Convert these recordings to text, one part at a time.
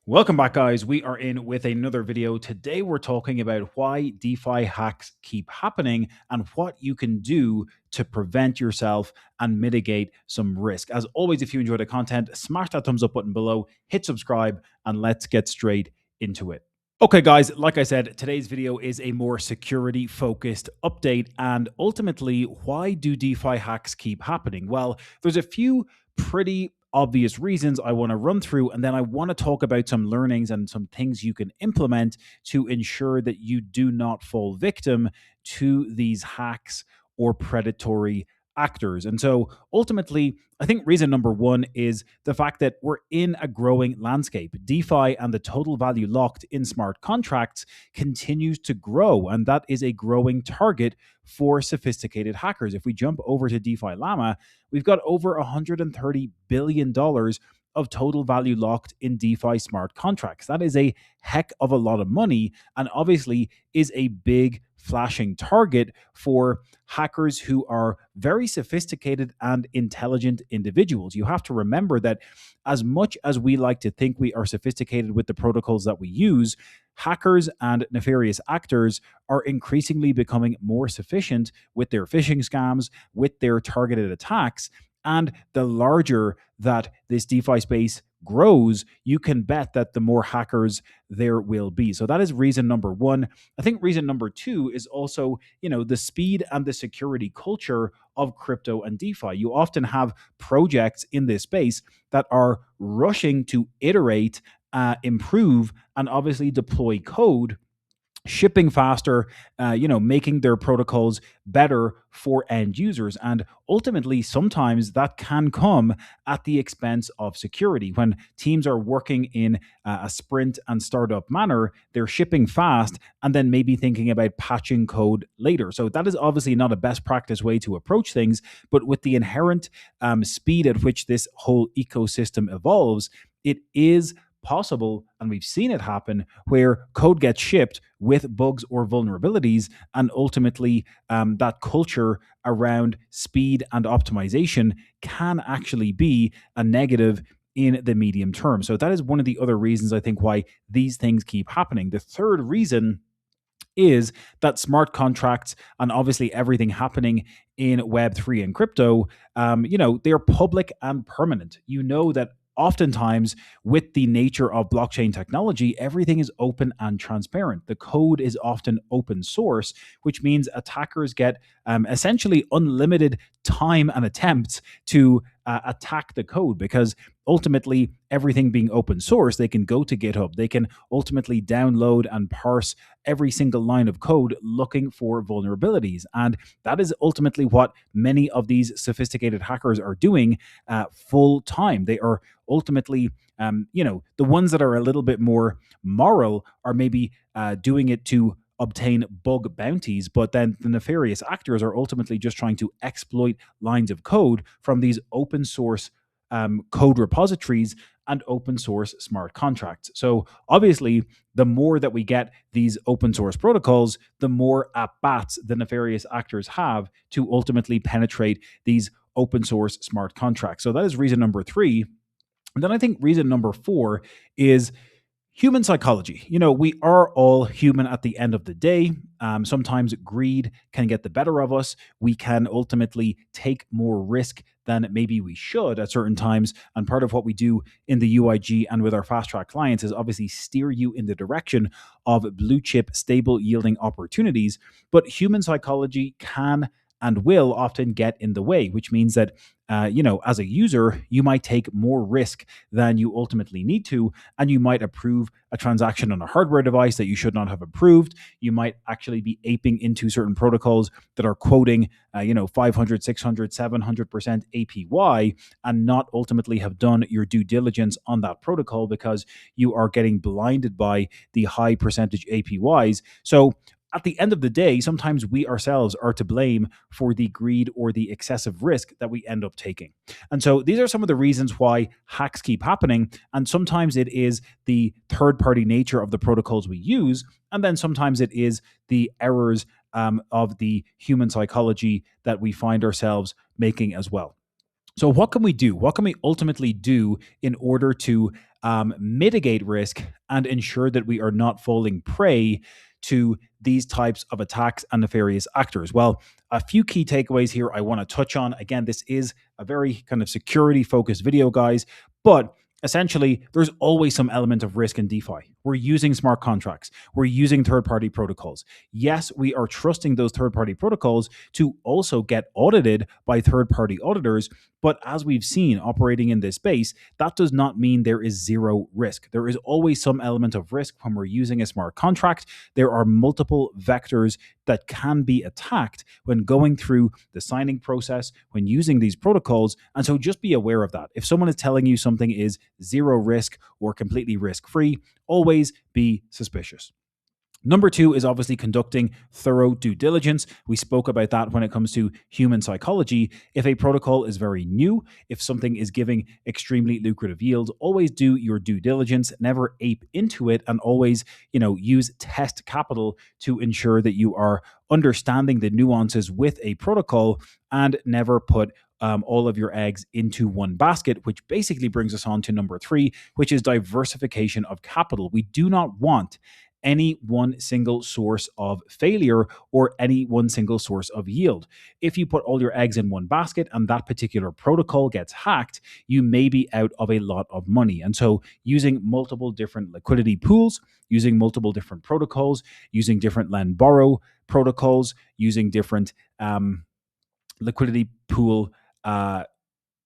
Welcome back, guys. We are in with another video. Today, we're talking about why DeFi hacks keep happening and what you can do to prevent yourself and mitigate some risk. As always, if you enjoy the content, smash that thumbs up button below, hit subscribe, and let's get straight into it. Okay, guys, like I said, today's video is a more security focused update. And ultimately, why do DeFi hacks keep happening? Well, there's a few pretty obvious reasons I want to run through, and then I want to talk about some learnings and some things you can implement to ensure that you do not fall victim to these hacks or predatory actors. And so ultimately, I think reason number one is the fact that we're in a growing landscape. DeFi and the total value locked in smart contracts continues to grow, and that is a growing target for sophisticated hackers. If we jump over to DeFi Llama, we've got over $130 billion of total value locked in DeFi smart contracts. That is a heck of a lot of money, and obviously is a big flashing target for hackers who are very sophisticated and intelligent individuals. You have to remember that as much as we like to think we are sophisticated with the protocols that we use, hackers and nefarious actors are increasingly becoming more sufficient with their phishing scams, with their targeted attacks. And the larger that this DeFi space grows, you can bet that the more hackers there will be. So that is reason number one. I think reason number two is also, the speed and the security culture of crypto and DeFi. You often have projects in this space that are rushing to iterate, improve, and obviously deploy code, shipping faster, making their protocols better for end users. And ultimately, sometimes that can come at the expense of security. When teams are working in a sprint and startup manner, they're shipping fast and then maybe thinking about patching code later. So that is obviously not a best practice way to approach things, but with the inherent speed at which this whole ecosystem evolves, it is possible, and we've seen it happen, where code gets shipped with bugs or vulnerabilities, and ultimately that culture around speed and optimization can actually be a negative in the medium term. So that is one of the other reasons I think why these things keep happening. The third reason is that smart contracts and obviously everything happening in Web3 and crypto, they're public and permanent. You know that oftentimes with the nature of blockchain technology, everything is open and transparent. The code is often open source, which means attackers get essentially unlimited time and attempts to attack the code, because ultimately everything being open source, they can go to GitHub, they can ultimately download and parse every single line of code looking for vulnerabilities. And that is ultimately what many of these sophisticated hackers are doing full time. They are ultimately, the ones that are a little bit more moral are maybe doing it to obtain bug bounties, but then the nefarious actors are ultimately just trying to exploit lines of code from these open source code repositories and open source smart contracts. So obviously, the more that we get these open source protocols, the more at bats the nefarious actors have to ultimately penetrate these open source smart contracts. So that is reason number three. And then I think reason number four is human psychology. We are all human at the end of the day. Sometimes greed can get the better of us. We can ultimately take more risk than maybe we should at certain times. And part of what we do in the UIG and with our fast track clients is obviously steer you in the direction of blue chip, stable yielding opportunities. But human psychology can and will often get in the way, which means that, as a user, you might take more risk than you ultimately need to, and you might approve a transaction on a hardware device that you should not have approved. You might actually be aping into certain protocols that are quoting, 500, 600, 700% APY, and not ultimately have done your due diligence on that protocol because you are getting blinded by the high percentage APYs. So at the end of the day, sometimes we ourselves are to blame for the greed or the excessive risk that we end up taking. And so these are some of the reasons why hacks keep happening. And sometimes it is the third-party nature of the protocols we use. And then sometimes it is the errors of the human psychology that we find ourselves making as well. So, what can we do? What can we ultimately do in order to mitigate risk and ensure that we are not falling prey to these types of attacks and nefarious actors? Well, a few key takeaways here I want to touch on. Again, this is a very kind of security focused video, guys, but essentially, there's always some element of risk in DeFi. We're using smart contracts, we're using third party protocols. Yes, we are trusting those third party protocols to also get audited by third party auditors. But as we've seen operating in this space, that does not mean there is zero risk. There is always some element of risk when we're using a smart contract. There are multiple vectors that can be attacked when going through the signing process, when using these protocols. And so just be aware of that. If someone is telling you something is zero risk or completely risk free, always be suspicious. Number two is obviously conducting thorough due diligence. We spoke about that when it comes to human psychology. If a protocol is very new, if something is giving extremely lucrative yield, always do your due diligence, never ape into it, and always, use test capital to ensure that you are understanding the nuances with a protocol and never put all of your eggs into one basket, which basically brings us on to number three, which is diversification of capital. We do not want any one single source of failure or any one single source of yield. If you put all your eggs in one basket and that particular protocol gets hacked, you may be out of a lot of money. And so, using multiple different liquidity pools, using multiple different protocols, using different lend borrow protocols, using different liquidity pool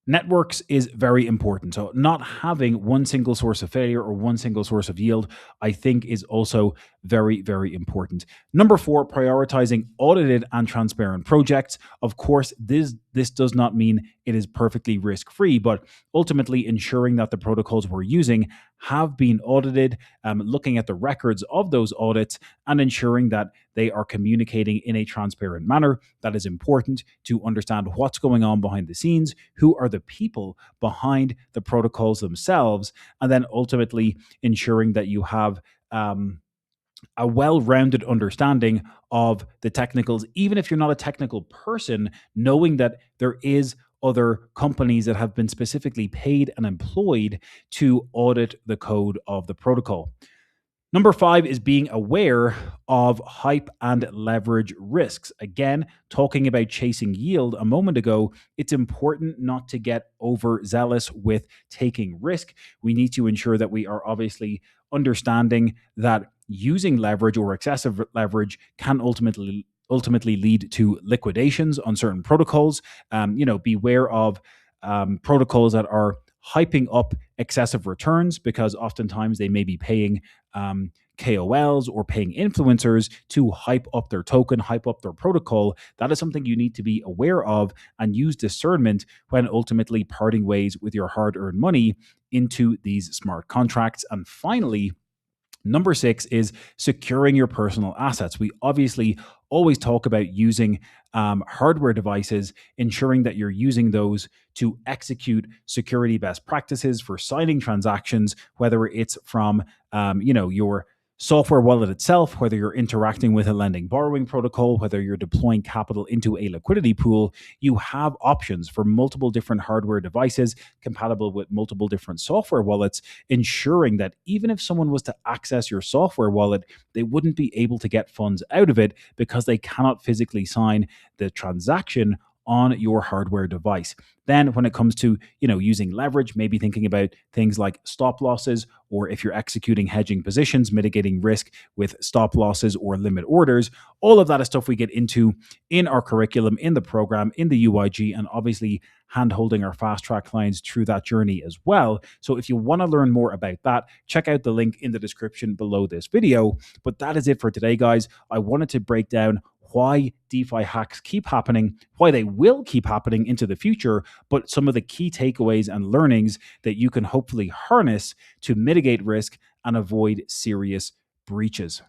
networks is very important. So, not having one single source of failure or one single source of yield, I think, is also very, very important. Number four, prioritizing audited and transparent projects. Of course, this does not mean it is perfectly risk free, but ultimately ensuring that the protocols we're using have been audited, looking at the records of those audits, and ensuring that they are communicating in a transparent manner. That is important to understand what's going on behind the scenes, who are the people behind the protocols themselves, and then ultimately ensuring that you have a well-rounded understanding of the technicals, even if you're not a technical person, knowing that there is other companies that have been specifically paid and employed to audit the code of the protocol. Number five is being aware of hype and leverage risks. Again, talking about chasing yield a moment ago, it's important not to get overzealous with taking risk. We need to ensure that we are obviously understanding that using leverage or excessive leverage can ultimately lead to liquidations on certain protocols. Beware of protocols that are hyping up excessive returns because oftentimes they may be paying KOLs or paying influencers to hype up their token, hype up their protocol. That is something you need to be aware of and use discernment when ultimately parting ways with your hard earned money into these smart contracts. And finally, number six is securing your personal assets. We obviously always talk about using hardware devices, ensuring that you're using those to execute security best practices for signing transactions, whether it's from your software wallet itself, whether you're interacting with a lending borrowing protocol, whether you're deploying capital into a liquidity pool. You have options for multiple different hardware devices compatible with multiple different software wallets, ensuring that even if someone was to access your software wallet, they wouldn't be able to get funds out of it because they cannot physically sign the transaction on your hardware device. Then when it comes to, using leverage, maybe thinking about things like stop losses, or if you're executing hedging positions, mitigating risk with stop losses or limit orders. All of that is stuff we get into in our curriculum, in the program, in the UIG, and obviously hand-holding our fast track clients through that journey as well. So if you want to learn more about that, check out the link in the description below this video. But that is it for today, guys. I wanted to break down why DeFi hacks keep happening, why they will keep happening into the future, but some of the key takeaways and learnings that you can hopefully harness to mitigate risk and avoid serious breaches.